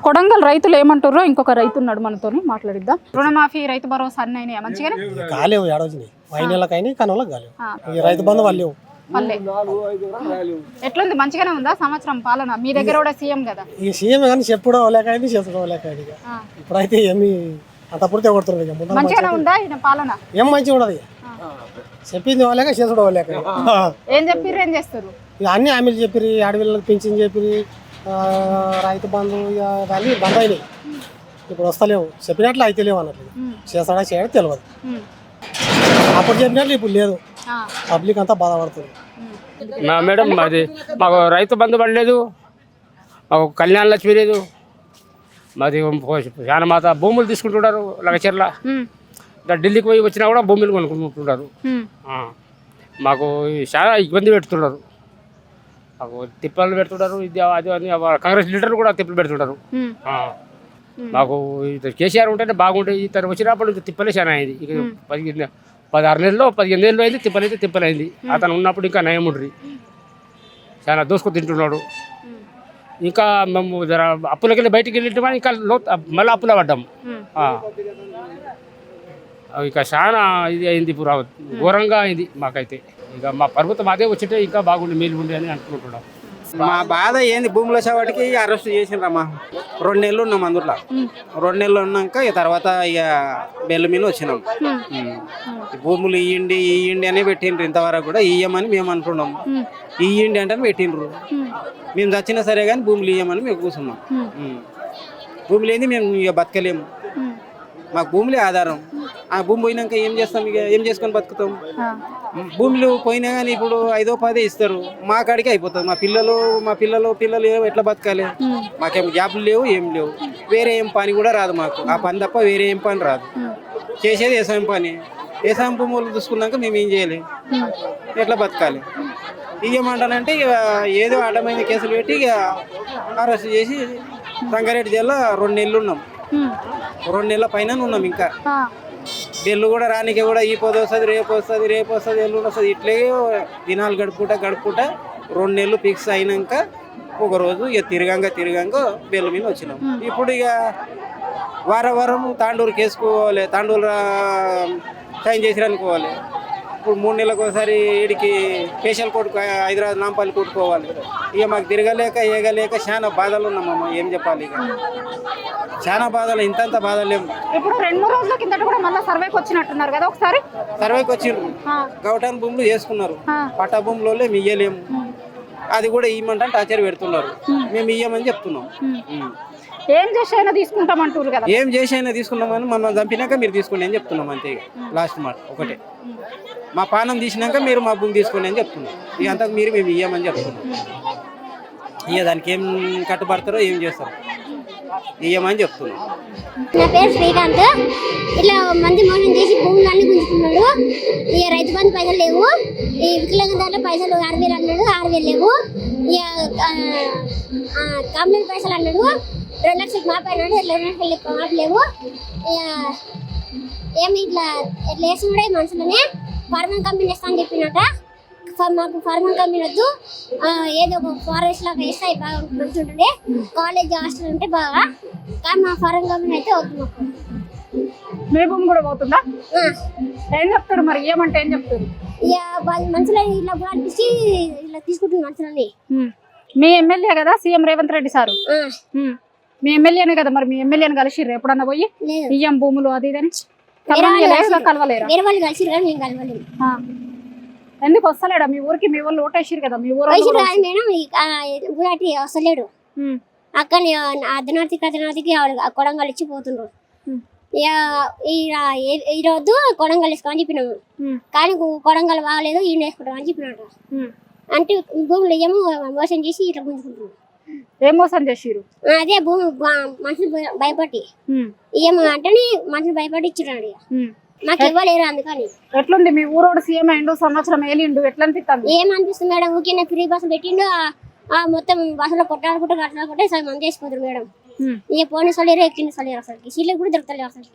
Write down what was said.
కొడంగల్ రైతులు ఏమంటారో ఇంకొక రైతు ఉన్నాడు మనతోని మాట్లాడిద్దాం. రుణమాఫీ రైతు భరోసా అన్నీ అయినాయా మంచిగానే? కాలేవు ఏడవచ్చినాయి, వైనెళ్ళకైనా కనులకు కాలేవు. ఈ రైతు బంధు వాళ్ళు ఎట్లుంది? మంచిగానే ఉందా సంవత్సరం పాలన? మీ దగ్గర కూడా సీఎం కదా? ఈ సీఎం కానీ చెప్పుడో లేకైంది, చేసుకో లేకైంది. ఇప్పుడైతే ఏమి అంత పూర్తిగా కొడుతున్నారు. మంచిగానే ఉందా ఈయన పాలన? ఏం మంచిగా ఉండదు, చెప్పింది వాళ్ళక చేసుడు వాళ్ళక. ఏం చెప్పిర్రు, ఏం చేస్తారు? ఇక అన్ని హామీలు చెప్పిరి, అడవిళ్ళకి పింఛన్ చెప్పిరి, రైతు బంధు ఇక అన్నీ బంద్ అయినాయి. ఇప్పుడు వస్తలేవు, చెప్పినట్లు అయితే లేవు అన్నట్లు. చేస్తాడా చేయడం తెలియదు. అప్పుడు చెప్పినట్లు ఇప్పుడు లేదు. పబ్లిక్ అంతా బాధపడుతుంది. మేడం మాది మాకు రైతు బంధు పడలేదు, మాకు కళ్యాణ లక్ష్మి లేదు, మాది చాలా మాత భూములు తీసుకుంటున్నారు. లగచర్ల ఢిల్లీకి పోయి వచ్చినా కూడా భూములు కొనుక్కుంటున్నారు. మాకు చాలా ఇబ్బంది పెడుతున్నారు, మాకు తిప్పలు పెడుతున్నారు. ఇది అది అని కాంగ్రెస్ లీడర్లు కూడా తిప్పలు పెడుతున్నారు. మాకు కేసీఆర్ ఉంటేనే బాగుంటాయి. ఇతను వచ్చినప్పుడు తిప్పలే చాలా అయింది. ఇక 16 నెలల్లో 15 నెలలు అయింది, తిప్పలైతే తిప్పలైంది. అతను ఉన్నప్పుడు ఇంకా నయం ఉండ్రి, చాలా దోసుకు తింటున్నాడు. ఇంకా మేము జర అప్పులకెళ్ళి బయటికి వెళ్ళి ఇంకా మళ్ళీ అప్పులో పడ్డాము. ఇక చాలా ఇది అయింది, ఇప్పుడు ఘోరంగా అయింది మాకైతే. ఇక మా ప్రభుత్వం అదే వచ్చితే ఇంకా బాగుండి మేలు ఉండి అని అనుకుంటున్నాం. మా బాధ ఏంది, భూముల చావాటికి అరెస్ట్ చేసిండ్రమ్మా. 2 నెలలు ఉన్నాం అందులో. 2 నెలలు ఉన్నాక ఇక తర్వాత ఇక బెల్ల మీద వచ్చినాం. భూములు ఇయ్యండి అని పెట్టిండ్రు. ఇంతవరకు కూడా ఇయ్యమని మేము అనుకున్నాం. ఇయ్యండి అంటే పెట్టిండ్రు. మేము చచ్చినా సరే కానీ భూములు ఇయ్యమని మేము కూర్చున్నాం. భూములు ఏంది, మేము ఇక బతకలేము. మాకు భూములే ఆధారం. ఆ భూమి పోయినాక ఏం చేస్తాం, ఇక ఏం చేసుకొని బతుకుతాం. భూములు పోయినా కానీ ఇప్పుడు 5వ 10 ఇస్తారు, మా కాడికి అయిపోతుంది. మా పిల్లలు ఎట్లా బతకాలి? మాకేం జాబులు లేవు, ఏం లేవు. వేరే ఏం పని కూడా రాదు మాకు. ఆ పని తప్ప వేరే ఏం పని రాదు. చేసేది వ్యవసాయం పని. వ్యవసాయం భూములు చూసుకున్నాక మేము ఏం చేయాలి, ఎట్లా బతకాలి? ఇయ్యమంటానంటే ఇక ఏదో అడ్డమైన కేసులు పెట్టి ఇక అరెస్ట్ చేసి రంగారెడ్డి జిల్లా 2 నెలలు ఉన్నాం. 2 నెలల పైన ఉన్నాం. ఇంకా బెల్లు కూడా రానికి కూడా ఈ పొద్దు వస్తుంది, రేపు వస్తుంది, ఎల్లుండి వస్తుంది. ఇట్లే దినాలు గడుపుకుంటా 2 నెలలు ఫిక్స్ అయినాక ఒకరోజు ఇక తిరగంగా బెల్లు మీద వచ్చినాం. ఇప్పుడు ఇక వారం తాండూరుకి వేసుకోవాలి, తాండూరు సైన్ చేసి అనుకోవాలి. ఇప్పుడు 3 నెలలకు ఒకసారి వీడికి స్పెషల్ కోర్టుకు హైదరాబాద్ నాంపల్లి కొట్టుకోవాలి. ఇక మాకు తిరగలేక చాలా బాధలు ఉన్నామమ్మ. ఏం చెప్పాలి, ఇక చాలా బాధలు, ఇంతంత బాధలు లేవు. ఇప్పుడు 2-3 రోజుల కిందట కూడా మళ్ళీ సర్వేకి వచ్చినట్టున్నారు కదా? ఒకసారి సర్వేకి వచ్చిండ్రు, గౌటాన్ భూములు చేసుకున్నారు. పట్టా భూములలో మేము ఇయ్యలేము, అది కూడా ఇయ్యమంటే టార్చర్ పెడుతున్నారు. మేము ఇయ్యమని చెప్తున్నాం. ఏం చేసైనా తీసుకుంటామంటారు కదా? ఏం చేసైనా తీసుకున్నామని మనం చంపినాక మీరు తీసుకోండి అని చెప్తున్నాం. అంతే, లాస్ట్ మాట ఒకటే. మా పానం తీసినాక మీరు మా భూమి తీసుకోండి అని చెప్తున్నాం. ఇక అంతకు మీరు మేము ఇయ్యమని చెప్తున్నాం. ఇక దానికి ఏం కట్టుబడతారో ఏం చేస్తారో ఇయ్యమని చెప్తున్నాం. నా పేరు శ్రీకాంత్. ఇట్లా మంది మోసం చేసి భూములన్నీ గుంజుకున్నాడు. ఇక రైతు బంధు పైసలు లేవు. ఈ వికలాంగ దాంట్లో పైసలు 6,000 అన్నాడు, 6,000 లేవు. ఇక కంప్లైంట్ పైసలు అన్నాడు, 2 లక్షలకు మాపి అన్నాడు, 2 లక్షలు మాపి లేవు. ఇక ఏమి ఇట్లా వేసుకున్నాడే మనుషులనే ఫార్మింగ్ కంపెనీ ఇస్తా అని చెప్పినట. మాకు ఫార్మింగ్ కంపెనీ వద్దు, ఏదో ఒక ఫారెస్ట్ లాగా వేస్తే బాగా మంచిగా ఉంటుండే, కాలేజ్ హాస్టల్ ఉంటే బాగా. కానీ మా ఫార్మింగ్ కంపెనీ అయితే వద్దు మాకు. మీ భూమి కూడా పోతుందా? ఏం చెప్తారు మరి, ఏమంటే ఏం చెప్తారు? ఇక మనుషులు ఇట్లా కూడా అనిపించి ఇట్లా తీసుకుంటుంది మనుషులని. మీ ఎమ్మెల్యే కదా సీఎం రేవంత్ రెడ్డి సారు? మీ ఎమ్మెల్యేనే కదా, మరి మీ ఎమ్మెల్యేని కలిసిర్రు ఎప్పుడన్నా పోయి ఇయ్యం భూములు అది ఇదని? కలవలేరు, వేరే వాళ్ళు కలిసిరు కానీ మేము కలవలేదు. ఎందుకు వస్తలేడా మీ ఊరికి? మీ వాళ్ళు ఓటేసిరు కదా, మీ ఊరు మేడం గులాటి వస్తలేడు. అక్కడ అర్ధనాథికి కొడంగల్ ఇచ్చి పోతుండ్రు. ఈరోజు కొడంగల్ వేసుకోమని చెప్పినాము, కానీ కొడంగల్ బాగలేదు, ఈయన వేసుకుంటాం అని చెప్పినట్టు. అంటే భూములు ఏమో మోసం చేసి ఇట్లా గుంజుకుంటున్నాం. ఏం మోసం చేసిరు? అదే భూమి మనుషులు భయపడి ఏమో అంటే మనుషులు భయపడి ఇచ్చినాడు. మాకు ఇవ్వలేరు అందుకని. ఎట్లుంది మీ ఊరోడు సీఎం అయిండు, సంవత్సరం ఏలిండు, ఎట్లా అనిపిస్తుంది? ఏమనిపిస్తుంది మేడం, ఊరికే ఫ్రీ బస్సు పెట్టిండు. మొత్తం బస్సులో కొట్టాడుకుంటే అట్లాడుకుంటే సగం మంది వేసిపోతారు మేడం. ఇక పోనీ సలేరు, ఎక్కిన సలేరు, అసలు సీట్లు కూడా దొరుకుతలేరు అసలు.